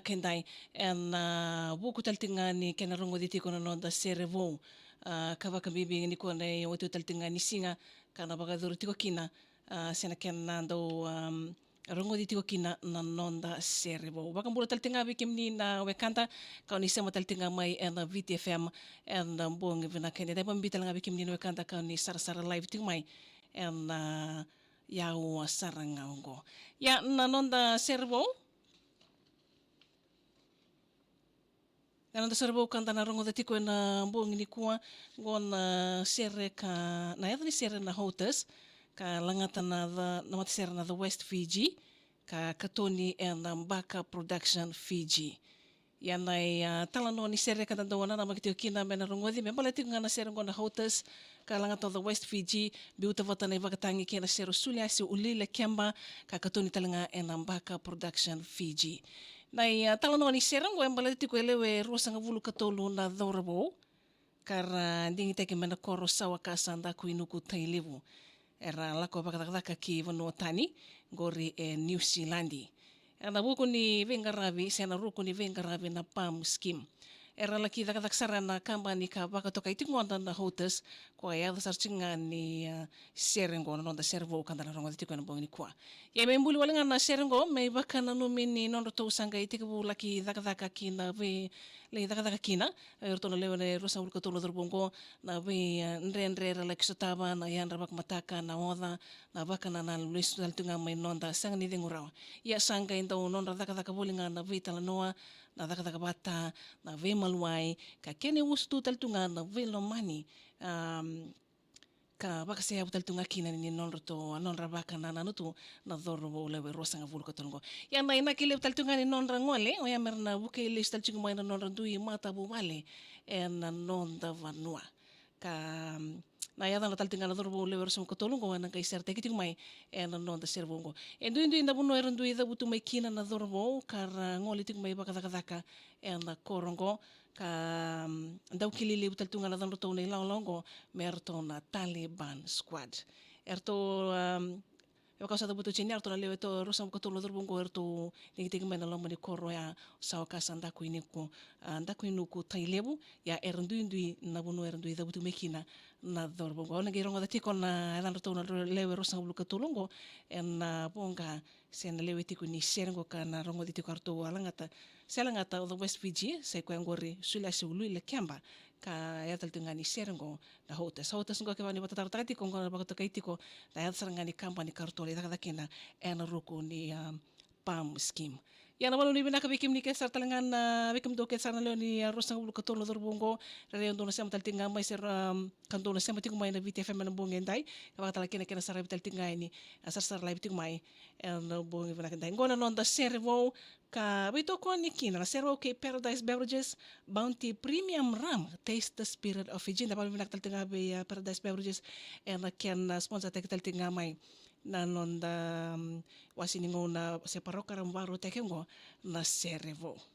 Kendai en buku taltingani kena rongo diti kono no da Sere-HORTUS kavaka bibi ni kona e o taltingani singa kana baga duru tiko kina sena kena do rongo diti ko kina na nonda Sere-HORTUS baka mbura taltinga bi kimni na wekanta kauni sema taltinga mai en VTFM en bongi vina kende dai bambita nga bi kimni na wekanta kauni sara live ting mai en yau saranga ongo ya na nonda Sere-HORTUS Nana da sarabau kanta na rongo da tiko na buong ni kua na sere ka na yata ni sere na HORTUS ka langata na matasere na the West Fiji ka katoni na Baka Production Fiji. Yanai talano ni sere ka tandawana na magitio kina mena rongo di membala tiko nga na sere na HORTUS ka langata the West Fiji biuta vata na ivakatangi kena sere sulia si ulile kemba ka katoni talanga na Baka Production Fiji. Nai talano ni serang go embala tiko elewe ruasanga vulu katolu na dhorabo kara dingi teke mena koro sawa kasanda ku inuku tailevu era lako bakadaka ki vanu tani gori New Zealandi ana buku ni vengaravi sena ruku ni vengaravi na PAM scheme era laki dakaksara na kambani ka baka toka itingonda na HORTUS ko ya sarchinga ni serengo no da servo kanda na rongo tiko na bongi kwa ya membuli walinga na serengo me baka na numini non to sanga itiku laki dakaka kina ve le dakaka kina erto no lewe rosa ulko to bongo na ve ndre laki sotaba na yan rabak mataka na oda na baka na luis daltunga mai nonda sanga ni dengura ya sanga indo non dakaka bolinga na ve talanoa na dakaka bata na ve maluai ka kene ustu taltunga na velo mani ka baka se abutal tunga kina ni non roto non rabaka na nanutu na doro lewe rosanga vulu katongo ya na ina kile taltunga ni non rangole o ya merna buke ile taltunga mai na non randui mata bu vale na non da vanua ka na ya na taltunga na doro lewe rosanga katolungo na kai serte kiting mai na non da servongo ndu inda buno ndu ida butu mai kina na doro kar ngoli ting mai baka daka na korongo ka ndau kilili butal tunga na dano tone longo merto na Taliban squad erto eu causa da butu chini erto na lewe to rosam ko tolo bungo erto ngiting mena lomo ni koro ya sawa kasanda ku iniku ndaku inuku tailebu ya erndu na buno erndu da butu mekina na dorbongo ona girongo da tiko na dano to na lewe rosam bulu katolongo na bonga sen lewe tiko ni serengo kana rongo ditiko arto alangata selangata the West Fiji se ko ngori sula se ulu le kemba ka ya taltunga ni serengo na HORTUS ngo ke bani bata tartati ko ngora baka tiko na ya saranga ni company kartole da kina ena ruko ni PAM scheme ya na walu ni binaka bikim ni ke sar talangan na bikim do ke sar na ni rosang bulu katolo dorbongo re ndo na sem taltinga mai ser kanto na sem tiko mai na VTFM na bongen dai ka baka talakina kena sar taltinga ni sar live tiko mai na bongen binaka dai ngona non da servo ka bito ko ni kina servo ke Paradise Beverages Bounty Premium Rum Taste the Spirit of Fiji da binak taltinga be Paradise Beverages na ken sponsor tek taltinga mai na non da wasiningo na separo karambaro tekengo na Sere-HORTUS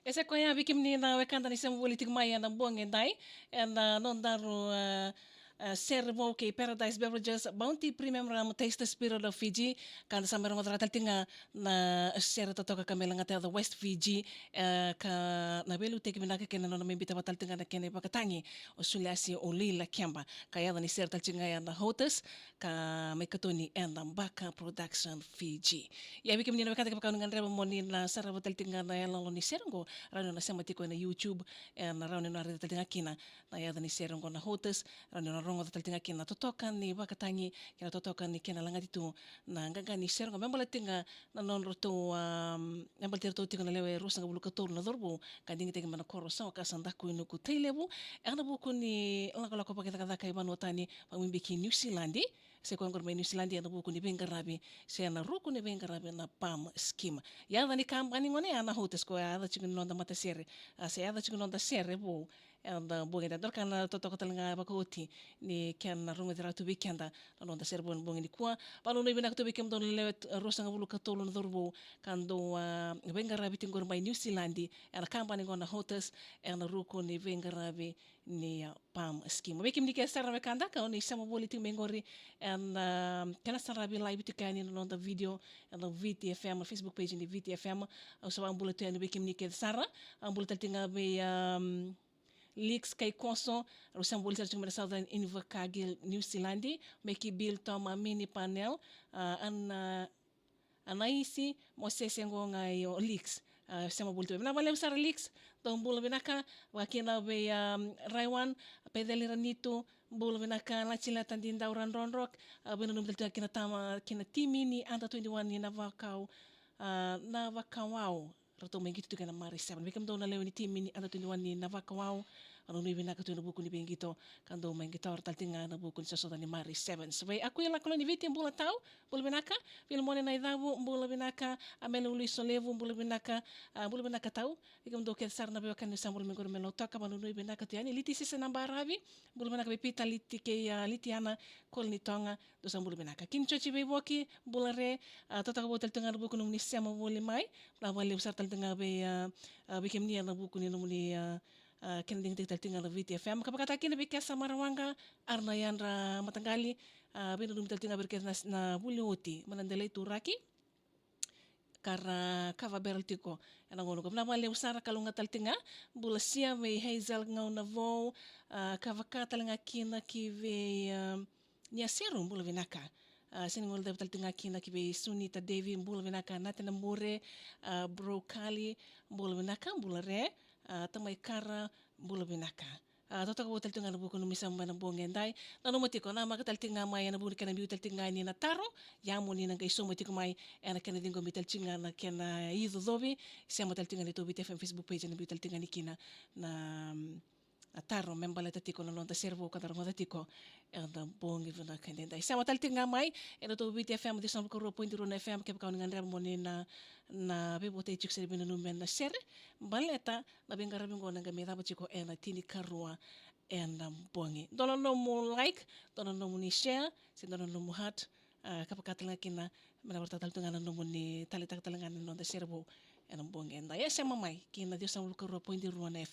Essa coisa vi que menina vai cantar nesse político maia na bonga dai and non daro Sere-HORTUS Paradise Beverages Bounty Premium Ram Taste Spirit of Fiji kan sa merong tratal tinga na Sere totoka kami lang the West Fiji ka na belu teki minaka kena no membita batal tinga na kene pakatangi o suliasi o lila kiamba kaya ni Sere tal tinga ya na HORTUS ka may katuni and Baka Production Fiji ya biki menina kanta ka ngan reba moni na Sara batal tinga na ya lo ni Serengo rano na sama tiko na YouTube and rano na tal tinga kina na ya ni Serengo na HORTUS rano na rongo tal tinga kina totokan ni bakatangi kina totokan ni kina langa ditu na nganga ni Serengo membola tinga na non roto membola tiro tinga na lewe rosa ngabulu katol na dorbo kadingi tinga mana koro sa ka sanda ku inu ku teilebu ana buku ni langa ko pakita kada kai manu tani pamimbiki New Zealand se ko ngor New Zealand ana buku ni bengarabi se na ruku ni bengarabi na PAM scheme ya ni kampani ngone ana HORTUS ko ya da chigun nonda Matasere se ya da chigun nonda Sere bo and bongi da dorkan totoko talanga bakoti ni ken na runga dira tu weekenda na nonda Sere bon bongi ni kwa palo no ibina to weekend don le rosa ngabulu katolo na dorbo kando bengarabi tingor mai New Zealand ana kampani ngona HORTUS ana ruku ni bengarabi ni PAM scheme wekim ni ke sara kanda ka ni sama boli ting mengori and kana sara bi live tikani no nonda video and the VTFM Facebook page ni VTFM so ambula to ni wekim ni ke sara ambula tinga be leaks kay konso rusang bolsa chung mera southern invakagil New Zealand meki bill toma mini panel anaisi mo sesengo ngai leaks sama bulto na vale usar leaks don bula binaka wakina be raiwan pedeli ranito bula binaka la chila tandin dauran ronrok benunum delta kina tama kina timini anda 21 ni na vakawao rato mengi tu kana mari 7 bekam dona lewe ni timini anda 21 ni na vakawao manunui binaka tu na buku ni bengito kando main gitar taltinga na buku ni sasoda ni Mari Sevens. Vai aku ia lakoloni viti mbula tau, mbula binaka, Filmone na idhavu mbula binaka, amele ului solevu mbula binaka tau, ika mdo ke sar na bewa kan sambul mengoro melo toka manunui binaka tu yani liti sisa namba ravi, mbula binaka bepita liti ke liti ana kol ni tonga do sambul binaka. Kin chochi be boki mbula re tota ka botel tenga na buku ni sema bole mai, la wale usar tal tenga be bikem ni na buku ni numuni kena ding tek taltinga na VTFM kapakata kina be kesa marawanga arna yanra matanggali bena dum taltinga berkes na bulioti manandele turaki kara kava beral tiko ana ngono ko na wale usara kalunga taltinga bula sia me hazel ngau na vo kava katalanga kina ki ve nia serum bula vinaka sini ngol dapat taltinga kina ki be Sunita Devi bula vinaka natena more brokali bula vinaka bula re tamai kara bula binaka. Tota ka botel tinga na buku numisa mana bongendai. Na no matiko na makatal tinga mai na buni kana biutel tinga ni na taro. Ya mo ni na kay so matiko mai ana kana dingo mitel tinga na kena ido dobi. Sia matal tinga ni to BTFM Facebook page na biutel tinga ni kina na taro membala tatiko na lonta servo ka taro tatiko na bongi vana kandendai. Sia matal tinga mai na to BTFM di sambu ko 0.1 FM ke ka ngan mo ni na bebote chikse bina numen na sere baleta na bengara bengo na gamera bachiko ena tini karua ena bongi dono no mo like dono no mo ni share sin dono no mo heart kapakatala kina mana bertatal tungana no mo ni talita talangan no da serbo ena bongi enda ya sama mai kina dia samul ko 0.1